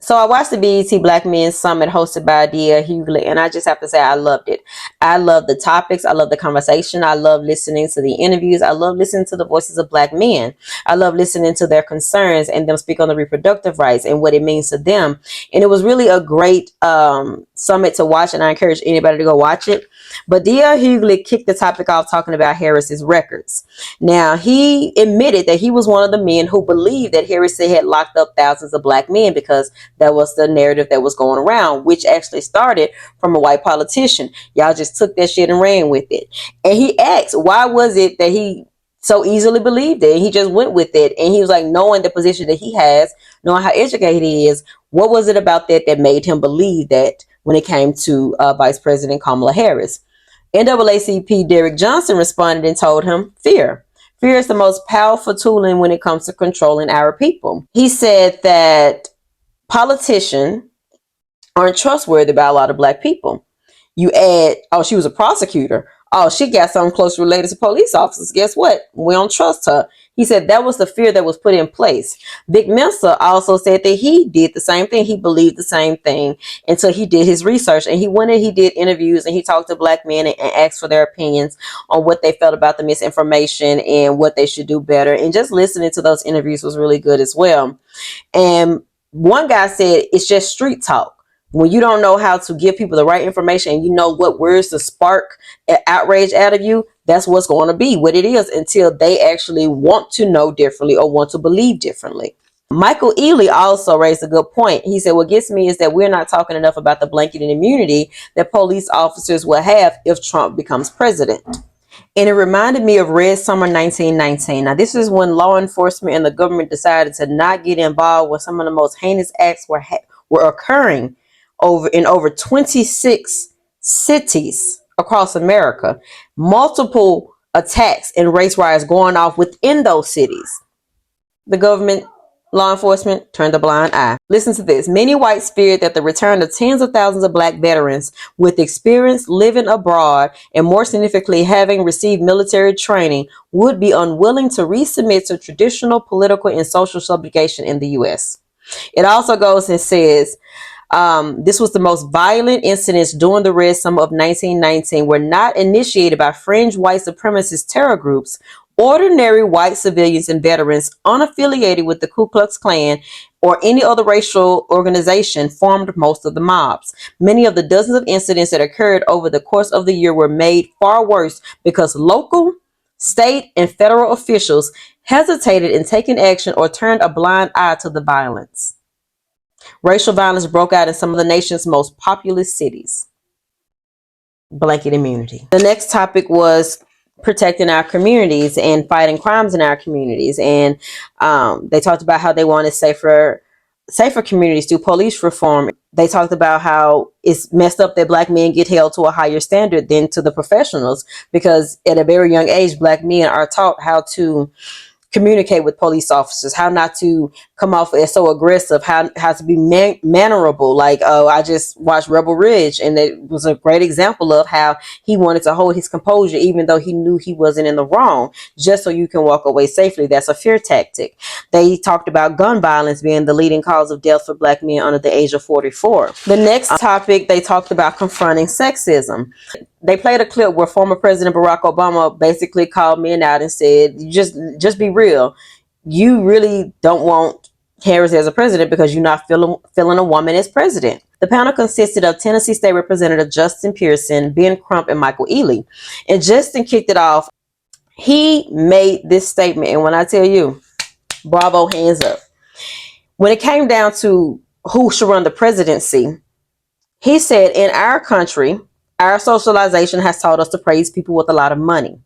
So I watched the BET Black Men Summit hosted by Dia Hughley, and I just have to say I loved it. I love the topics. I love the conversation. I love listening to the interviews. I love listening to the voices of Black men. I love listening to their concerns and them speak on the reproductive rights and what it means to them. And it was really a great summit to watch, and I encourage anybody to go watch it. But Dia Hughley kicked the topic off talking about Harris's records. Now, he admitted that he was one of the men who believed that Harris had locked up thousands of Black men because that was the narrative that was going around, which actually started from a white politician. Y'all just took that shit and ran with it. And he asked, why was it that he so easily believed it? And he just went with it. And he was like, knowing the position that he has, knowing how educated he is, what was it about that that made him believe that when it came to Vice President Kamala Harris? NAACP Derek Johnson responded and told him, fear. Fear is the most powerful tool when it comes to controlling our people. He said that politicians aren't trustworthy about a lot of Black people. You add, oh, she was a prosecutor. Oh, she got something close related to police officers. Guess what? We don't trust her. He said that was the fear that was put in place. Vic Mensa also said that he did the same thing. He believed the same thing until he did his research. And he went and he did interviews and he talked to Black men and asked for their opinions on what they felt about the misinformation and what they should do better. And just listening to those interviews was really good as well. And one guy said it's just street talk. When you don't know how to give people the right information and you know what words to spark outrage out of you, that's what's going to be what it is until they actually want to know differently or want to believe differently. Michael Ealy also raised a good point. He said, what gets me is that we're not talking enough about the blanket immunity that police officers will have if Trump becomes president. And it reminded me of Red Summer 1919. Now, this is when law enforcement and the government decided to not get involved when some of the most heinous acts were occurring in over 26 cities across America. Multiple attacks and race riots going off within those cities. The government, law enforcement, turned a blind eye. Listen to this. Many whites feared that the return of tens of thousands of Black veterans with experience living abroad and more significantly having received military training would be unwilling to resubmit to traditional political and social subjugation in the U.S. It also goes and says, this was the most violent incidents during the Red Summer of 1919 were not initiated by fringe white supremacist terror groups. Ordinary white civilians and veterans unaffiliated with the Ku Klux Klan or any other racial organization formed most of the mobs. Many of the dozens of incidents that occurred over the course of the year were made far worse because local, state, and federal officials hesitated in taking action or turned a blind eye to the violence. Racial violence broke out in some of the nation's most populous cities. Blanket immunity. The next topic was protecting our communities and fighting crimes in our communities. And they talked about how they wanted safer communities through police reform. They talked about how it's messed up that Black men get held to a higher standard than to the professionals, because at a very young age, Black men are taught how to communicate with police officers, how not to come off as so aggressive, how to be mannerable. Like, I just watched Rebel Ridge, and it was a great example of how he wanted to hold his composure even though he knew he wasn't in the wrong, just so you can walk away safely. That's a fear tactic. They talked about gun violence being the leading cause of death for Black men under the age of 44. The next topic, they talked about confronting sexism. They played a clip where former President Barack Obama basically called men out and said, just be real. You really don't want Harris as a president because you're not feeling a woman as president. The panel consisted of Tennessee State Representative Justin Pearson, Ben Crump, and Michael Ealy. And Justin kicked it off. He made this statement, and when I tell you, bravo, hands up. When it came down to who should run the presidency, he said, in our country, our socialization has taught us to praise people with a lot of money.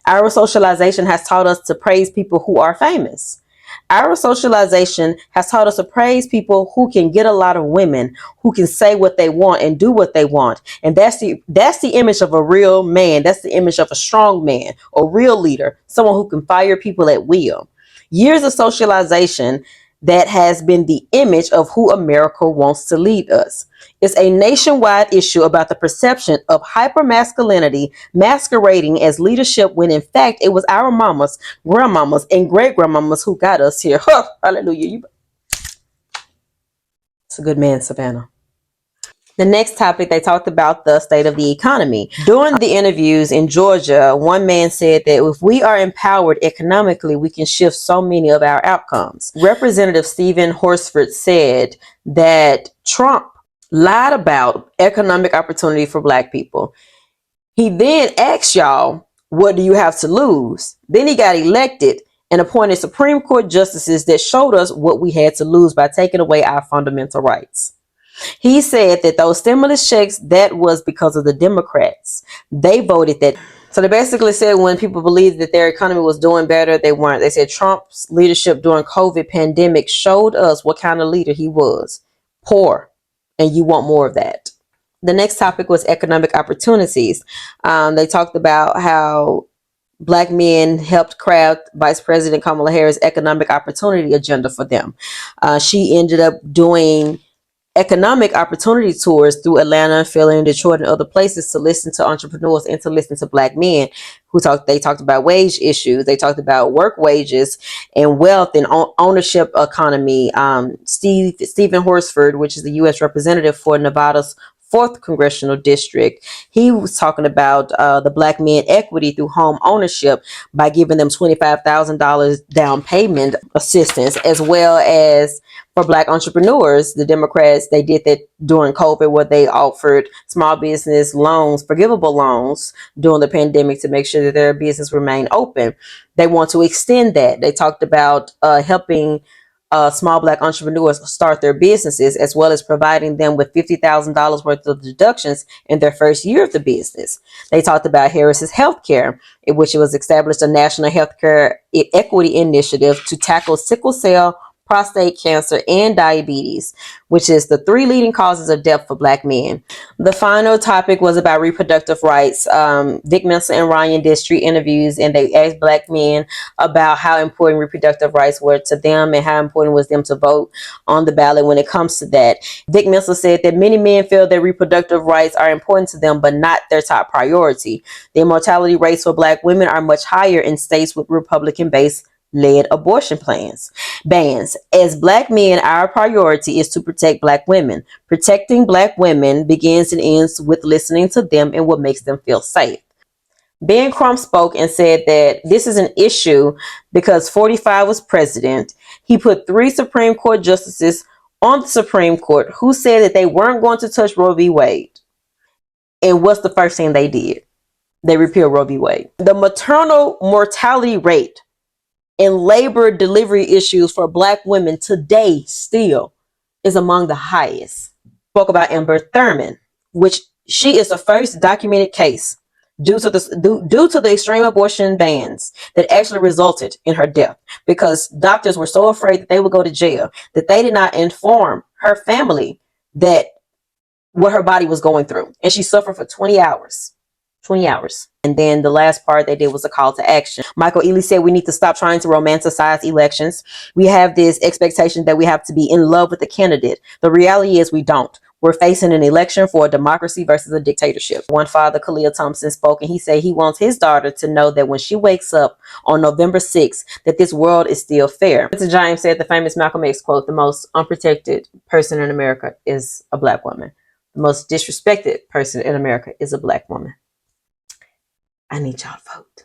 Our socialization has taught us to praise people who are famous. Our socialization has taught us to praise people who can get a lot of women, who can say what they want and do what they want. And that's the image of a real man. That's the image of a strong man, a real leader, someone who can fire people at will. Years of socialization that has been the image of who America wants to lead us. It's a nationwide issue about the perception of hypermasculinity masquerading as leadership when in fact it was our mamas, grandmamas, and great-grandmamas who got us here. Huh, hallelujah. It's a good man, Savannah. The next topic, they talked about the state of the economy. During the interviews in Georgia, one man said that if we are empowered economically, we can shift so many of our outcomes. Representative Stephen Horsford said that Trump lied about economic opportunity for Black people. He then asked y'all, what do you have to lose? Then he got elected and appointed Supreme Court justices that showed us what we had to lose by taking away our fundamental rights. He said that those stimulus checks, that was because of the Democrats. They voted that. So they basically said when people believed that their economy was doing better, they weren't. They said Trump's leadership during COVID pandemic showed us what kind of leader he was. Poor. And you want more of that. The next topic was economic opportunities. They talked about how Black men helped craft Vice President Kamala Harris' economic opportunity agenda for them. She ended up doing economic opportunity tours through Atlanta, Philly, and Detroit, and other places to listen to entrepreneurs and to listen to Black men who talked. They talked about wage issues. They talked about work wages and wealth and ownership economy. Stephen Horsford, which is the U.S. representative for Nevada's 4th congressional district, he was talking about the Black men equity through home ownership by giving them $25,000 down payment assistance, as well as for Black entrepreneurs. The Democrats, they did that during COVID, where they offered small business loans, forgivable loans during the pandemic to make sure that their business remained open. They want to extend that. They talked about helping small Black entrepreneurs start their businesses, as well as providing them with $50,000 worth of deductions in their first year of the business. They talked about Harris's healthcare, in which it was established a national healthcare equity initiative to tackle sickle cell, prostate cancer, and diabetes, which is the 3 leading causes of death for Black men. The final topic was about reproductive rights. Vic Mensa and Ryan did street interviews, and they asked Black men about how important reproductive rights were to them and how important it was them to vote on the ballot when it comes to that. Vic Mensa said that many men feel that reproductive rights are important to them, but not their top priority. The mortality rates for Black women are much higher in states with Republican-based led abortion bans. As Black men, our priority is to protect Black women. Protecting Black women begins and ends with listening to them and what makes them feel safe. Ben Crump spoke and said that this is an issue because 45 was president. He put 3 Supreme Court justices on the Supreme Court who said that they weren't going to touch Roe v. Wade. And what's the first thing they did? They repealed Roe v. Wade. The maternal mortality rate and labor delivery issues for Black women today still is among the highest. Spoke about Amber Thurman, which she is the first documented case due to the extreme abortion bans that actually resulted in her death, because doctors were so afraid that they would go to jail that they did not inform her family that what her body was going through, and she suffered for 20 hours. 20 hours. And then the last part they did was a call to action. Michael Ealy said we need to stop trying to romanticize elections. We have this expectation that we have to be in love with the candidate. The reality is we don't. We're facing an election for a democracy versus a dictatorship. One father, Khalil Thompson, spoke, and he said he wants his daughter to know that when she wakes up on November 6th, that this world is still fair. Mr. James said the famous Malcolm X quote, "The most unprotected person in America is a Black woman. The most disrespected person in America is a Black woman." I need y'all to vote.